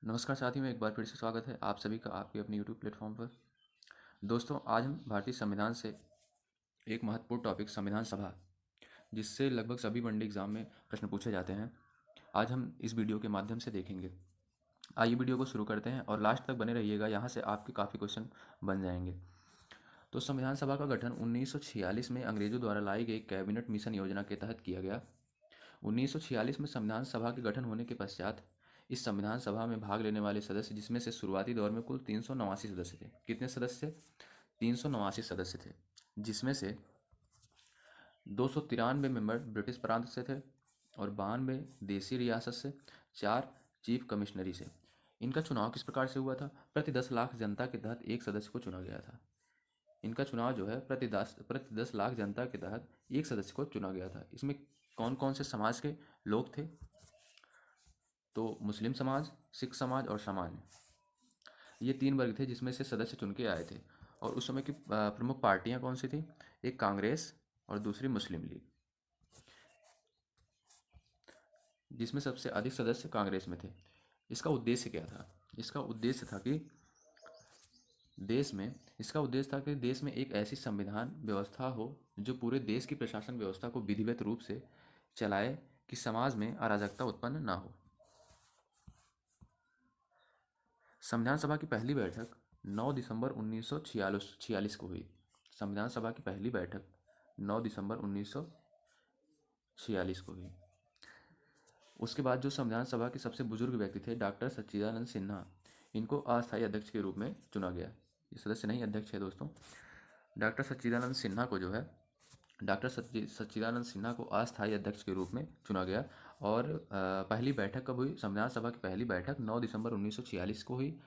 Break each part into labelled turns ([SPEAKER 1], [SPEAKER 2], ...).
[SPEAKER 1] नमस्कार साथियों, एक बार फिर से स्वागत है आप सभी का आपके अपने यूट्यूब प्लेटफॉर्म पर। दोस्तों, आज हम भारतीय संविधान से एक महत्वपूर्ण टॉपिक संविधान सभा, जिससे लगभग सभी वनडे एग्जाम में प्रश्न पूछे जाते हैं, आज हम इस वीडियो के माध्यम से देखेंगे। आइए वीडियो को शुरू करते हैं और लास्ट तक बने रहिएगा, यहाँ से आपके काफ़ी क्वेश्चन बन जाएंगे। तो संविधान सभा का गठन 1946 में अंग्रेजों द्वारा लाई गई कैबिनेट मिशन योजना के तहत किया गया। 1946 में संविधान सभा के गठन होने के पश्चात इस संविधान सभा में भाग लेने वाले सदस्य, जिसमें से शुरुआती दौर में कुल 389 सदस्य थे। कितने सदस्य थे? 389 सदस्य थे, जिसमें से 293 मेंबर ब्रिटिश प्रांत से थे और 92 देसी रियासत से, 4 चीफ कमिश्नरी से। इनका चुनाव किस प्रकार से हुआ था? प्रति 10 लाख जनता के तहत एक सदस्य को चुना गया था। इनका चुनाव जो है प्रति 10 लाख जनता के तहत एक सदस्य को चुना गया था। इसमें कौन कौन से समाज के लोग थे? तो मुस्लिम समाज, सिख समाज और सामान्य, ये 3 वर्ग थे जिसमें से सदस्य चुन के आए थे। और उस समय की प्रमुख पार्टियां कौन सी थी? एक कांग्रेस और दूसरी मुस्लिम लीग, जिसमें सबसे अधिक सदस्य कांग्रेस में थे। इसका उद्देश्य क्या था? इसका उद्देश्य था कि देश में एक ऐसी संविधान व्यवस्था हो जो पूरे देश की प्रशासन व्यवस्था को विधिवत रूप से चलाए कि समाज में अराजकता उत्पन्न ना हो। संविधान सभा की पहली बैठक 9 दिसंबर 1946 को हुई। संविधान सभा की पहली बैठक 9 दिसंबर 1946 को हुई। उसके बाद जो संविधान सभा के सबसे बुजुर्ग व्यक्ति थे, डॉक्टर सच्चिदानंद सिन्हा, इनको अस्थायी अध्यक्ष के रूप में चुना गया। ये सदस्य नहीं, अध्यक्ष है दोस्तों। डॉक्टर सच्चिदानंद सिन्हा को जो है सच्चिदानंद सिन्हा को अस्थायी अध्यक्ष के रूप में चुना गया। और पहली बैठक कब हुई? संविधान सभा की पहली बैठक 9 दिसंबर 1946 को हुई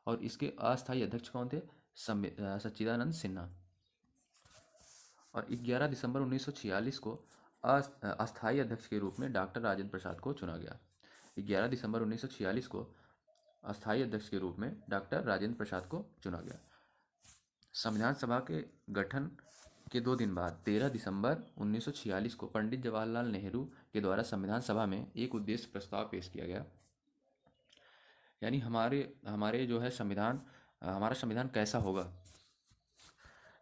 [SPEAKER 1] और इसके अस्थायी अध्यक्ष कौन थे? सच्चिदानंद सिन्हा। और 11 दिसंबर 1946 को अस्थायी अध्यक्ष के रूप में डॉक्टर राजेंद्र प्रसाद को चुना गया। 11 दिसंबर 1946 को अस्थायी अध्यक्ष के रूप में डॉक्टर राजेंद्र प्रसाद को चुना गया। संविधान सभा के गठन के 2 दिन बाद 13 दिसंबर 1946 को पंडित जवाहरलाल नेहरू के द्वारा संविधान सभा में एक उद्देश्य प्रस्ताव पेश किया गया। यानी हमारे हमारे जो है हमारा संविधान कैसा होगा,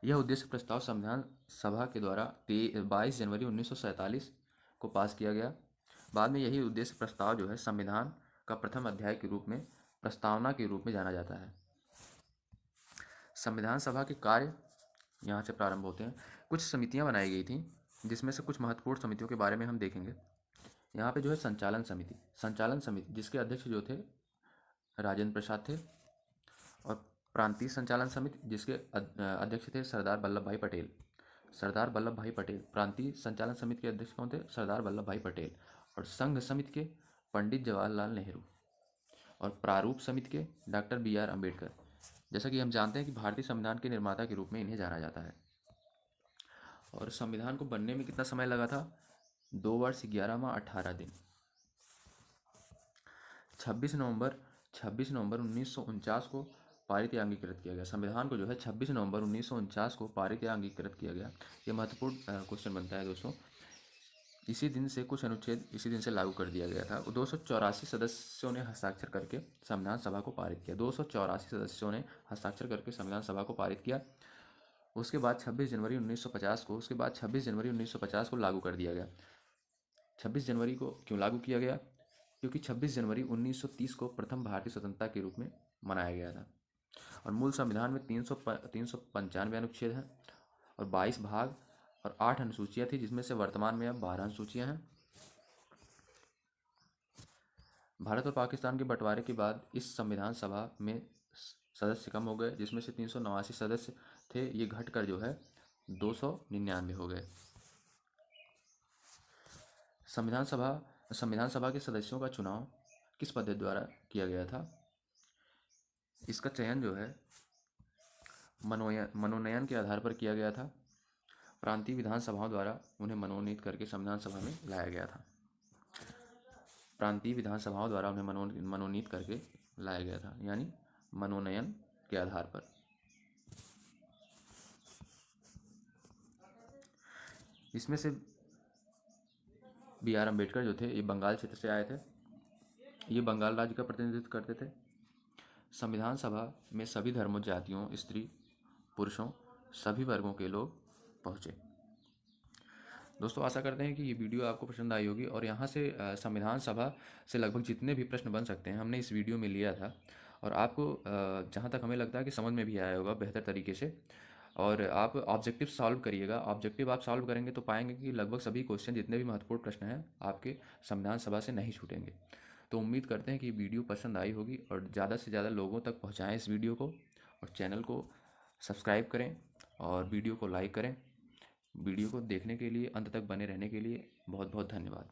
[SPEAKER 1] यह उद्देश्य प्रस्ताव संविधान सभा के द्वारा 22 जनवरी 1947 को पास किया गया। बाद में यही उद्देश्य प्रस्ताव जो है संविधान का प्रथम अध्याय के रूप में प्रस्तावना के रूप में जाना जाता है। संविधान सभा के कार्य यहाँ से प्रारंभ होते हैं। कुछ समितियाँ बनाई गई थी, जिसमें से कुछ महत्वपूर्ण समितियों के बारे में हम देखेंगे। यहाँ पे जो है संचालन समिति जिसके अध्यक्ष जो थे राजेंद्र प्रसाद थे, और प्रांतीय संचालन समिति जिसके अध्यक्ष थे सरदार वल्लभ भाई पटेल। प्रांतीय संचालन समिति के अध्यक्ष कौन थे? सरदार वल्लभ भाई पटेल। और संघ समिति के पंडित जवाहरलाल नेहरू। और प्रारूप समिति के डॉक्टर BR अम्बेडकर। जैसा कि हम जानते हैं कि भारतीय संविधान के निर्माता के रूप में इन्हें जाना जाता है। और संविधान को बनने में कितना समय लगा था? 2 वर्ष 11 माह 18 दिन। 26 नवंबर 1949 को पारित या अंगीकृत किया गया। संविधान को जो है 26 नवंबर 1949 को पारित या अंगीकृत किया गया। ये महत्वपूर्ण क्वेश्चन बनता है दोस्तों। इसी दिन से कुछ अनुच्छेद इसी दिन से लागू कर दिया गया था। 284 सदस्यों ने हस्ताक्षर करके संविधान सभा को पारित किया। 284 सदस्यों ने हस्ताक्षर करके संविधान सभा को पारित किया। उसके बाद 26 जनवरी 1950 को लागू कर दिया गया। 26 जनवरी को क्यों लागू किया गया? क्योंकि 26 जनवरी 1930 को प्रथम भारतीय स्वतंत्रता के रूप में मनाया गया था। और मूल संविधान में 395 अनुच्छेद हैं और 22 भाग और 8 अनुसूचियाँ थी, जिसमें से वर्तमान में अब 12 अनुसूचियाँ हैं। भारत और पाकिस्तान के बंटवारे के बाद इस संविधान सभा में सदस्य कम हो गए, जिसमें से 389 सदस्य थे, ये घटकर जो है 299 हो गए। संविधान सभा के सदस्यों का चुनाव किस पद्धति द्वारा किया गया था? इसका चयन जो है मनोनयन के आधार पर किया गया था। प्रांतीय विधानसभाओं द्वारा उन्हें मनोनीत करके संविधान सभा में लाया गया था। यानी मनोनयन के आधार पर। इसमें से BR अम्बेडकर जो थे, ये बंगाल क्षेत्र से आए थे ये बंगाल राज्य का प्रतिनिधित्व करते थे। संविधान सभा में सभी धर्मों, जातियों, स्त्री पुरुषों सभी वर्गों के लोग पहुँचे। दोस्तों आशा करते हैं कि ये वीडियो आपको पसंद आई होगी और यहाँ से संविधान सभा से लगभग जितने भी प्रश्न बन सकते हैं हमने इस वीडियो में लिया था, और आपको जहाँ तक हमें लगता है कि समझ में भी आया होगा बेहतर तरीके से। और आप ऑब्जेक्टिव सॉल्व करिएगा। ऑब्जेक्टिव आप सॉल्व करेंगे तो पाएंगे कि लगभग सभी क्वेश्चन, जितने भी महत्वपूर्ण प्रश्न हैं, आपके संविधान सभा से नहीं छूटेंगे। तो उम्मीद करते हैं कि वीडियो पसंद आई होगी और ज़्यादा से ज़्यादा लोगों तक पहुँचाएँ इस वीडियो को, और चैनल को सब्सक्राइब करें और वीडियो को लाइक करें। वीडियो को देखने के लिए, अंत तक बने रहने के लिए बहुत बहुत धन्यवाद।